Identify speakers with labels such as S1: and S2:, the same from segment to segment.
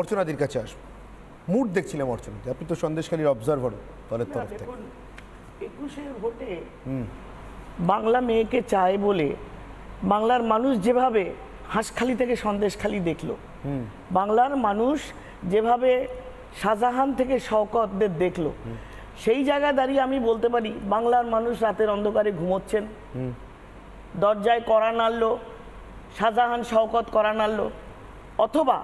S1: অর্চনাদির কাছে আসবো। মুড দেখছিলাম অর্চনাদি, আপনি তো সন্দেশখালীর অবজারভার দলের তরফ থেকে।
S2: 21-এর ভোটে বাংলা মেয়েকে চায় বলে বাংলার মানুষ যেভাবে হাঁসখালি থেকে সন্দেশখালী দেখলো, বাংলার মানুষ যেভাবে শাহজাহান থেকে শওকতদের দেখলো, সেই জায়গায় দাঁড়িয়ে আমি বলতে পারি বাংলার মানুষ রাতের অন্ধকারে ঘুমোচ্ছেন, দরজায় কড়া নাড়লো, শাহজাহান শওকত কড়া নাড়লো, অথবা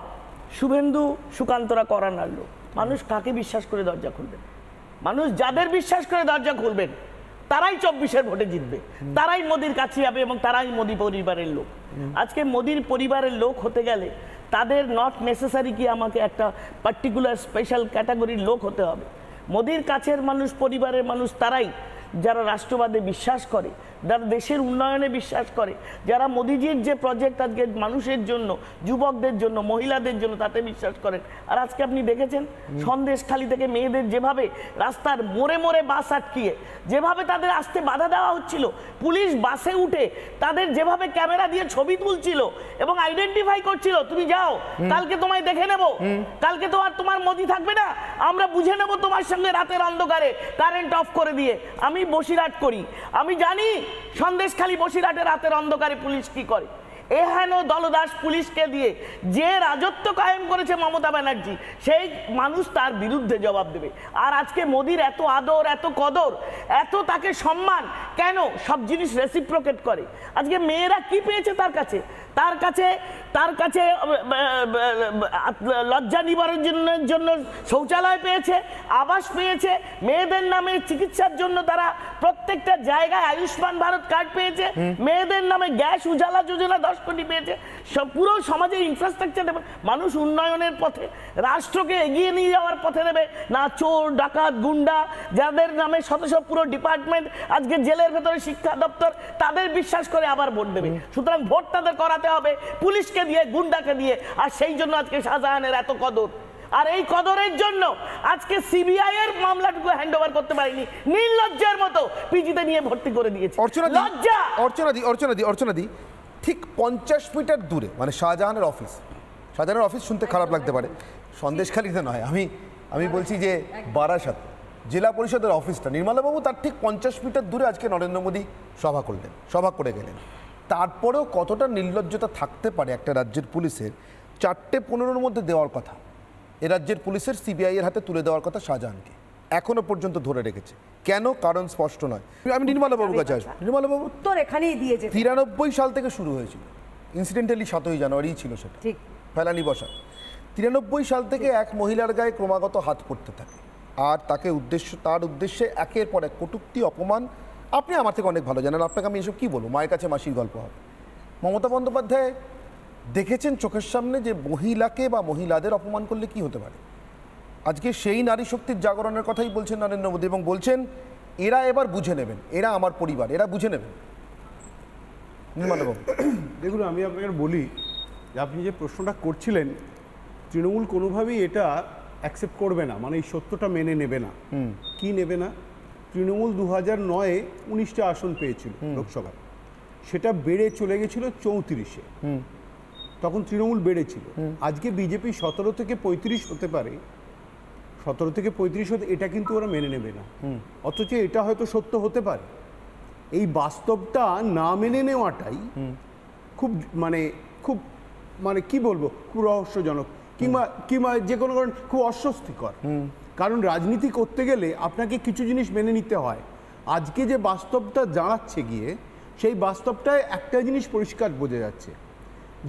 S2: শুভেন্দু সুকান্তরা কড়া নাড়লো। মানুষ কাকে বিশ্বাস করে দরজা খুলবেন? মানুষ যাদের বিশ্বাস করে দরজা খুলবেন তারাই 24-এর ভোটে জিতবে, তারাই মোদির কাছে যাবে এবং তারাই মোদি পরিবারের লোক। আজকে মোদির পরিবারের লোক হতে গেলে তাদের নট নেসেসারি কি আমাকে একটা পার্টিকুলার স্পেশাল ক্যাটাগরির লোক হতে হবে। মোদির কাছের মানুষ, পরিবারের মানুষ তারাই যারা রাষ্ট্রবাদে বিশ্বাস করে, যারা দেশের উন্নয়নে বিশ্বাস করে, যারা মোদিজির যে প্রজেক্ট আজকে মানুষের জন্য, যুবকদের জন্য, মহিলাদের জন্য তাতে বিশ্বাস করেন। আর আজকে আপনি দেখেছেন সন্দেশখালী থেকে মেয়েদের যেভাবে রাস্তার মোড়ে মোড়ে বাস আটকিয়ে যেভাবে তাদের আসতে বাধা দেওয়া হচ্ছিল, পুলিশ বাসে উঠে তাদের যেভাবে ক্যামেরা দিয়ে ছবি তুলছিল এবং আইডেন্টিফাই করছিল, তুমি যাও কালকে তোমায় দেখে নেব, কালকে তো আর তোমার মোদি থাকবে না, আমরা বুঝে নেব তোমার সঙ্গে রাতের অন্ধকারে কারেন্ট অফ করে দিয়ে। আমি বসিরহাট করি, আমি জানি সন্দেশখালী বসিরহাটে রাতের অন্ধকারে পুলিশ কি করে। এহেন দলদাস পুলিশকে দিয়ে যে রাজত্ব কায়েম করেছে মমতা ব্যানার্জি, সেই মানুষ তার বিরুদ্ধে জবাব দেবে। আর আজকে মোদির এত আদর, এত কদর, এত তাকে সম্মান কেন? সব জিনিস রেসিপ্রোকেট করে। আজকে মেয়েরা কি পেয়েছে তার কাছে? তার কাছে লজ্জা নিবারণের জন্য শৌচালয় পেয়েছে, আবাস পেয়েছে, মেয়েদের নামে চিকিৎসার জন্য তারা প্রত্যেকটা জায়গায় আয়ুষ্মান ভারত কার্ড পেয়েছে, মেয়েদের নামে গ্যাস উজালা যোজনা 10 কোটি পেয়েছে। পুরো সমাজের ইনফ্রাস্ট্রাকচার দেবে, মানুষ উন্নয়নের পথে, রাষ্ট্রকে এগিয়ে নিয়ে যাওয়ার পথে দেবে না চোর, ডাকাত, গুন্ডা, যাদের নামে শত শত পুরো ডিপার্টমেন্ট আজকে জেলের ভেতরে, শিক্ষা দপ্তর, তাদের বিশ্বাস করে আবার ভোট দেবে। সুতরাং ভোট তাদের করাতে হবে পুলিশকে দিয়ে, গুন্ডাকে দিয়ে। আর সেই জন্য আজকে শাহজাহানের এত কদর। আর এই কদরের জন্য আজকে সিবিআই এর মামলাটুকু হ্যান্ড ওভার করতে পারেনি, নির্লজ্জের মতো পিজিতে নিয়ে ভর্তি করে দিয়েছে। লজ্জা।
S1: অর্চনাদি ঠিক 50 মিটার দূরে, মানে শাহজাহানের অফিস শুনতে খারাপ লাগতে পারে, সন্দেশখালীতে নয়, আমি বলছি যে বারাসাত জেলা পরিষদের অফিসটা, নির্মলাবাবু তার ঠিক 50 মিটার দূরে আজকে নরেন্দ্র মোদী সভা করে গেলেন। তারপরেও কতটা নির্লজ্জতা থাকতে পারে একটা রাজ্যের পুলিশের? 4:15-র মধ্যে দেওয়ার কথা এ রাজ্যের পুলিশের সিবিআই এর হাতে তুলে দেওয়ার কথা শাহজাহানকে, এখনো পর্যন্ত ধরে রেখেছে কেন? কারণ স্পষ্ট নয়। আমি নির্মলাবাবুর কাছে আসবো। নির্মলাবাবু,
S3: উত্তর এখানেই দিয়েছে।
S1: 93 সাল থেকে শুরু হয়েছিল, ইনসিডেন্টালি 7ই জানুয়ারি ছিল সেটা,
S3: ঠিক
S1: ফেলানি বসা। 93 সাল থেকে এক মহিলার গায়ে ক্রমাগত হাত পড়তে থাকে, আর তার উদ্দেশ্যে একের পর এক কটূক্তি, অপমান। আপনি আমার থেকে অনেক ভালো জানেন, আপনাকে আমি এসব কি বলবো, মায়ের কাছে মাসির গল্প হবে। মমতা বন্দ্যোপাধ্যায় দেখেছেন চোখের সামনে যে মহিলাকে বা মহিলাদের অপমান করলে কি হতে পারে। আজকে সেই নারী শক্তির জাগরণের কথাই বলছেন নরেন্দ্র মোদী এবং বলছেন এরা এবার বুঝে নেবেন, এরা আমার পরিবার, এরা বুঝে নেবেন। নির্মলাবাবু,
S4: দেখুন, আমি আপনাকে বলি যে আপনি যে প্রশ্নটা করছিলেন, তৃণমূল কোনোভাবেই এটা অ্যাকসেপ্ট করবে না, মানে এই সত্যটা মেনে নেবে না। কি নেবে না? তৃণমূল 2009-এ 19টা আসন পেয়েছিল লোকসভায়, সেটা বেড়ে চলে গেছিল 34-এ। তখন তৃণমূল বেড়েছিল। আজকে বিজেপি 17 থেকে 35 হতে পারে, 17 থেকে 35 হতে, এটা কিন্তু ওরা মেনে নেবে না। অথচ এটা হয়তো সত্য হতে পারে। এই বাস্তবটা না মেনে নেওয়াটাই খুব কি বলবো, খুব রহস্যজনক, কিংবা যে কোনো কারণ খুব অস্বস্তিকর। কারণ রাজনীতি করতে গেলে আপনাকে কিছু জিনিস মেনে নিতে হয়। আজকে যে বাস্তবটা জানাচ্ছে গিয়ে, সেই বাস্তবটায় একটা জিনিস পরিষ্কার বোঝা যাচ্ছে,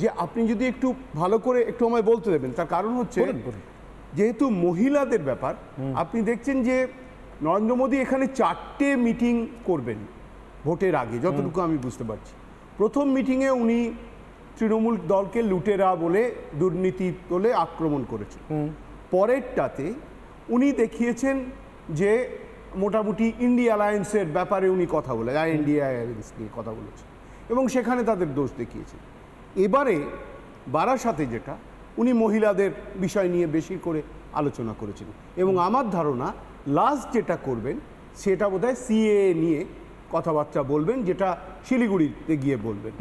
S4: যে আপনি যদি একটু ভালো করে একটু আমায় বলতে দেবেন, তার কারণ হচ্ছে যেহেতু মহিলাদের ব্যাপার, আপনি দেখছেন যে নরেন্দ্র মোদী এখানে 4টে মিটিং করবেন ভোটের আগে, যতটুকু আমি বুঝতে পারছি। প্রথম মিটিংয়ে উনি তৃণমূল দলকে লুটেরা বলে, দুর্নীতি বলে আক্রমণ করেছেন। পরেরটাতে উনি দেখিয়েছেন যে মোটামুটি ইন্ডিয়া অ্যালায়েন্সের ব্যাপারে উনি কথা বলে, ইন্ডিয়া অ্যালায়েন্স নিয়ে কথা বলেছেন এবং সেখানে তাদের দোষ দেখিয়েছেন। এবারে বারাসাতে যেটা, উনি মহিলাদের বিষয় নিয়ে বেশি করে আলোচনা করেছেন এবং আমার ধারণা লাস্ট যেটা করবেন সেটা বোধহয় সিএ নিয়ে কথাবার্তা বলবেন, যেটা শিলিগুড়িতে গিয়ে বলবেন।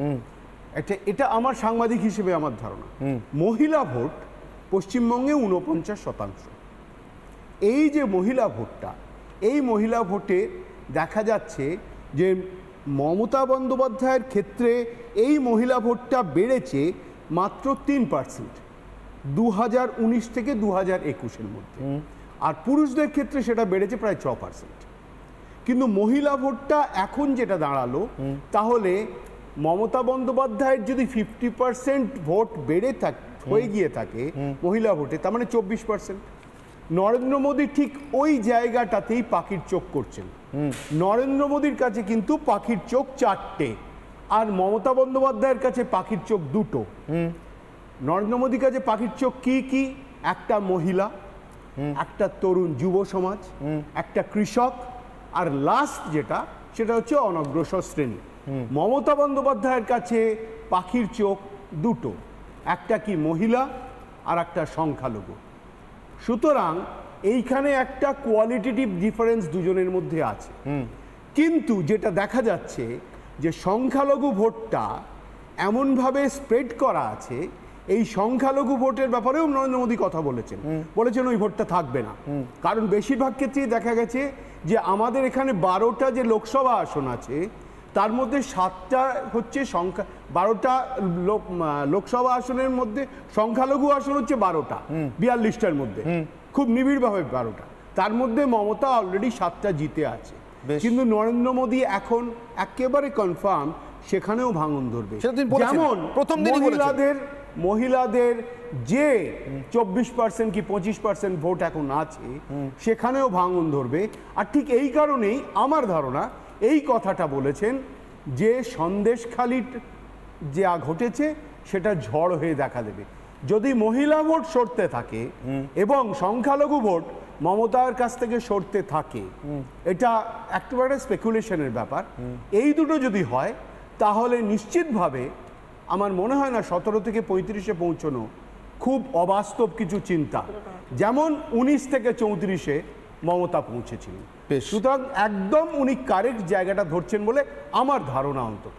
S4: এটা আমার সাংবাদিক হিসেবে আমার ধারণা। মহিলা ভোট পশ্চিমবঙ্গে 49%। এই যে মহিলা ভোটটা, এই মহিলা ভোটে দেখা যাচ্ছে যে মমতা বন্দ্যোপাধ্যায়ের ক্ষেত্রে এই মহিলা ভোটটা বেড়েছে মাত্র 3% 2019 থেকে 2021-এর মধ্যে, আর পুরুষদের ক্ষেত্রে সেটা বেড়েছে প্রায় 6%। কিন্তু মহিলা ভোটটা এখন যেটা দাঁড়ালো, তাহলে মমতা বন্দ্যোপাধ্যায়ের যদি 50% ভোট হয়ে গিয়ে থাকে মহিলা ভোটে, তার মানে 24%। নরেন্দ্র মোদী ঠিক ওই জায়গাটাতেই পাখির চোখ করছেন। নরেন্দ্র মোদীর কাছে কিন্তু পাখির চোখ 4টে, আর মমতা বন্দ্যোপাধ্যায়ের কাছে পাখির চোখ 2টো। নরেন্দ্র মোদীর কাছে পাখির চোখ কি কি? একটা মহিলা, একটা তরুণ যুব সমাজ, একটা কৃষক, আর লাস্ট সেটা হচ্ছে অনগ্রসর শ্রেণী। মমতা বন্দ্যোপাধ্যায়ের কাছে পাখির চোখ 2টো, একটা কি মহিলা আর একটা সংখ্যালঘু। সুতরাং এইখানে একটা কোয়ালিটেটিভ ডিফারেন্স দুজনের মধ্যে আছে। কিন্তু যেটা দেখা যাচ্ছে যে সংখ্যালঘু ভোটটা এমনভাবে স্প্রেড করা আছে, এই সংখ্যালঘু ভোটের ব্যাপারেও নরেন্দ্র মোদী কথা বলেছেন ওই ভোটটা থাকবে না। কারণ বেশিরভাগ ক্ষেত্রেই দেখা গেছে যে আমাদের এখানে 12টা যে লোকসভা আসন আছে, তার মধ্যে 7টা হচ্ছে 12টা লোকসভা আসনের মধ্যে সংখ্যালঘু আসন হচ্ছে 12টা, 42টার মধ্যে খুব নিবিড়ভাবে 12টা। তার মধ্যে মমতা অলরেডি 7টা জিতে আছে, কিন্তু নরেন্দ্র মোদী এখন একেবারে কনফার্ম সেখানেও ভাঙন ধরবে। যেমন মহিলাদের যে 24% কি 25% ভোট এখন আছে, সেখানেও ভাঙন ধরবে। আর ঠিক এই কারণেই আমার ধারণা এই কথাটা বলেছেন যে সন্দেশখালির যা ঘটেছে সেটা ঝড় হয়ে দেখা দেবে। যদি মহিলা ভোট সরতে থাকে এবং সংখ্যালঘু ভোট মমতার কাছ থেকে সরতে থাকে, এটা একেবারে স্পেকুলেশনের ব্যাপার। এই দুটো যদি হয় তাহলে নিশ্চিতভাবে আমার মনে হয় না 17 থেকে 35-এ পৌঁছানো খুব অবাস্তব কিছু চিন্তা, যেমন 19 থেকে 34-এ মমতা পৌঁছেছিলেন। সুতরাং একদম উনি কারেক্ট জায়গাটা ধরছেন বলে আমার ধারণা অন্তত।